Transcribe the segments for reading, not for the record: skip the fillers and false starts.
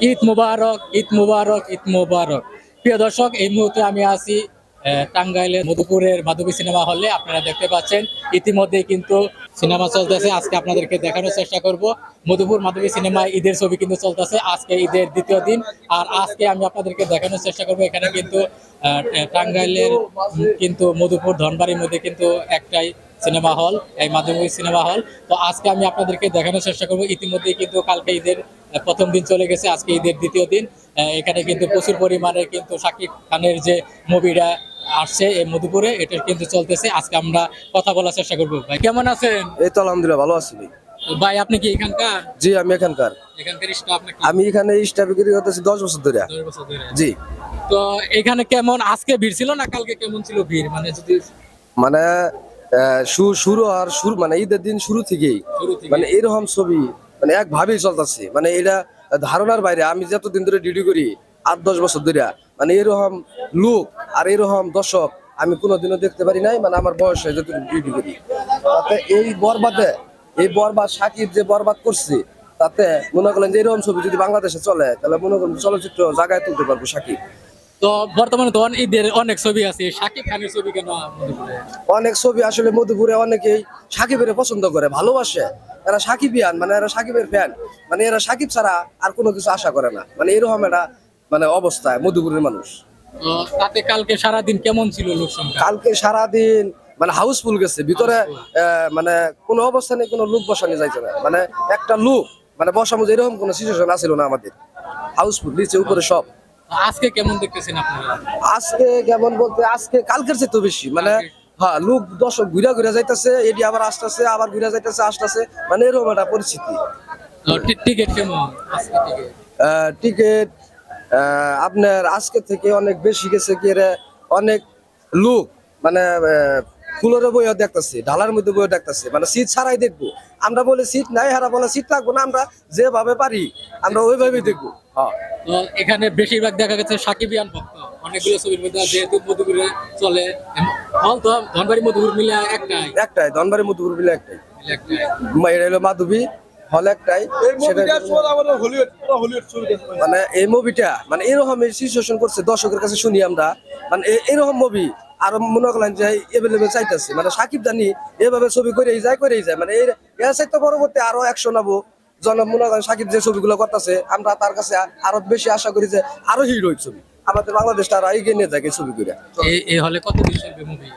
ঈদ মুবারক, ঈদ মুবারক, ঈদ মুবারক। প্রিয় দর্শক, এই মুহূর্তে আমি আছি টাঙ্গাইলের মধুপুরের মাধবী সিনেমা হলে। আপনারা দেখতে পাচ্ছেন ইতিমধ্যেই কিন্তু সিনেমা চলতেছে। আজকে আপনাদেরকে দেখানোর চেষ্টা করব মধুপুর মাধবী সিনেমায় ঈদের ছবি কিন্তু চলতেছে। আজকে ঈদের দ্বিতীয় দিন, আর আজকে আমি আপনাদেরকে দেখানোর চেষ্টা করব এখানে কিন্তু টাঙ্গাইলের কিন্তু মধুপুর ধনবাড়ির মধ্যে কিন্তু একটাই সিনেমা হল, এই মাধবী সিনেমা হল। তো আজকে আমি আপনাদেরকে দেখানোর চেষ্টা করব ইতিমধ্যেই কিন্তু কালকে ঈদের প্রথম দিন চলে গেছে, আজকে ঈদের দ্বিতীয় দিন। এখানে কিন্তু প্রচুর পরিমাণে কিন্তু শাকিব খানের যে মুভিটা আসছে এই মধুপুরে, এটা কিন্তু চলতেছে। আজকে আমরা কথা বলার চেষ্টা করবো। ভাই কেমন আছেন? এই তো আলহামদুলিল্লাহ ভালো আছি ভাই। ভাই আপনি কি এখানকার? জি আমি এখানকার। এখানকার স্টাফ নাকি? আমি এখানে স্টাফ বিক্রি করতেছি 10 বছর ধরে। 10 বছর ধরে। জি তো এখানে কেমন আজকে ভিড় ছিল না কালকে কেমন ছিল ভিড়, মানে যদি মানে শুরু মানে ঈদের দিন শুরু থেকেই শুরু থেকে? মানে এরকম ছবি মানে একভাবেই চলতেছে, মানে এটা ধারণার বাইরে। আমি যতদিন ধরে ডিউটি করি 8-10 বছর ধরে, মানে এরকম লোক আর এরকম দর্শক আমি কোনোদিনও দেখতে পারি নাই। মানে আমার বয়সে যতদিন ডিউটি করি, তাতে এই বরবাদ সাকিব যে বরবাদ করছে, তাতে মনে করেন যে এরকম ছবি যদি বাংলাদেশে চলে তাহলে মনে করেন চলচ্চিত্র জায়গায় তুলতে পারবো সাকিব। তো বর্তমানে তো ঈদের অনেক ছবি আছে, শাকিব খানের ছবি কেন মধুপুরে? অনেক ছবি আসলে মধুপুরে অনেকেই সাকিবের পছন্দ করে, ভালোবাসে। এরা সাকিবিয়ান, মানে এরা সাকিবের ফ্যান, মানে এরা সাকিব ছাড়া আর কোনো কিছু আশা করে না। মানে এরকম একটা মানে অবস্থায় মধুপুরের মানুষ। তো তাতে কালকে সারাদিন কেমন ছিল লোক সংখ্যা? কালকে সারাদিন মানে হাউসফুল গেছে ভিতরে। মানে কোনো অবস্থানে কোনো লোক বসানো যাইছে না, মানে একটা লোক মানে বসানো এরকম কোনো সিচুয়েশন আসছিল না আমাদের। হাউসফুল নিচে উপরে সব। আজকে কেমন দেখতেছেন আপনারা? আজকে কেমন বলতে আজকে কালকের চেয়ে তো বেশি, মানে হ্যাঁ লোক দর্শক ঘুরা ঘুরা যাইতেছে, এটি আবার আসতেছে, আবার ঘুরা যাইতেছে আসতেছে, মানে এরকম একটা পরিস্থিতি। টিকিট কেমন আজকে? টিকিট টিকিট আপনার আজকে থেকে অনেক বেশি গেছে কি রে। অনেক লোক মানে ফুলের বইও দেখতেছে, ঢালার মধ্যে বইও দেখতেছে, মানে সিট ছাড়াই দেখবো। আমরা বলে সিট নাই, হারা বলে সিট লাগবো না, আমরা যেভাবে পারি আমরা ওইভাবেই দেখবো। হ্যাঁ তো এখানে বেশিরভাগ দেখা গেছে সাকিবিয়ান ভক্ত, অনেকগুলো ছবির মধ্যে যেহেতু মধুপুরে চলে। হল তো ধনবাড়ি মধুপুর মিলে একটাই? একটাই ধনবাড়ি মধুপুর মিলে একটাই। এটা হলো মাধবী হল একটাই। মানে এই মুভিটা মানে এরকম সিচুয়েশন করছে দর্শকের কাছে শুনি আমরা, মানে এরকম মুভি আর মনে করেন যে এভেলেবেল চাইতেছে। মানে সাকিব জানি এভাবে ছবি করেই যায় মানে এর চাইতে পরবর্তী আরো 100 নেবো জন। মনে করেন সাকিব যে ছবিগুলো করতেছে আমরা তার কাছে আরো বেশি আশা করি যে আরো হিরো ছবি আমাদের বাংলাদেশটা আরো এগিয়ে নিয়ে যায় এই ছবি করে। এই হলে কতদিন চলবে মুভি?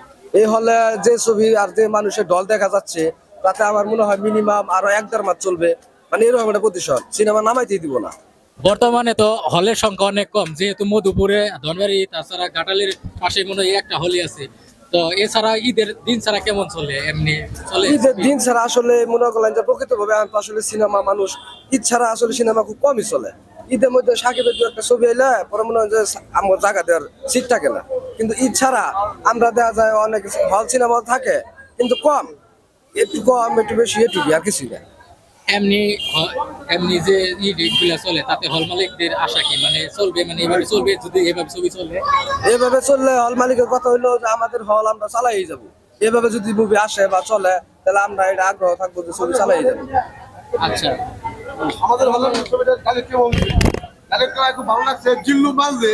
এই হলে যে ছবি আর যে মানুষের ঢল দেখা যাচ্ছে, তাতে আমার মনে হয় মিনিমাম আরো 1-1.5 মাস চলবে। মানে এরকম একটা প্রতিশোধ সিনেমা নামাইতেই দিব না। বর্তমানে তো হলের সংখ্যা অনেক কম, যেহেতু মধুপুরে ধনবাড়ি তাছাড়া ঘাটালের পাশে মনে হয় একটা হলই আছে। তো এছাড়া ঈদের দিন ছাড়া কেমন চলে? এমনি চলে? ঈদের দিন ছাড়া আসলে মনে করলেন যে প্রকৃতভাবে এখন তো আসলে সিনেমা মানুষ ঈদ ছাড়া আসলে সিনেমা খুব কমই চলে। ঈদের মধ্যে সাকিবের দু একটা ছবি এলে পরে মনে হয় যে আমার জায়গা দেওয়ার সিট থাকে না। কিন্তু ঈদ ছাড়া আমরা দেখা যায় অনেক হল সিনেমা থাকে, কিন্তু কম, একটু কম একটু বেশি এটুকু আর কিছুই না। এমনি এমনি যে ঈদগুলা চলে তাতে হল মালিকদের আশা কি, মানে চলবে, মানে এভাবে চলবে? যদি এভাবে ছবি চলে এভাবে চললে হল মালিকের কথা হইলো যে আমাদের হল আমরা চালাই যাবো। এভাবে যদি মুভি আসে বা চলে তাহলে আমরা এটা আগ্রহ থাকবো যে ছবি চালাই যাবো। আচ্ছা, আমাদের হলের ছবিটা কালেক্ট কেমন? কালেক্ট করা খুব ভালো লাগছে, জিল্লু মালদে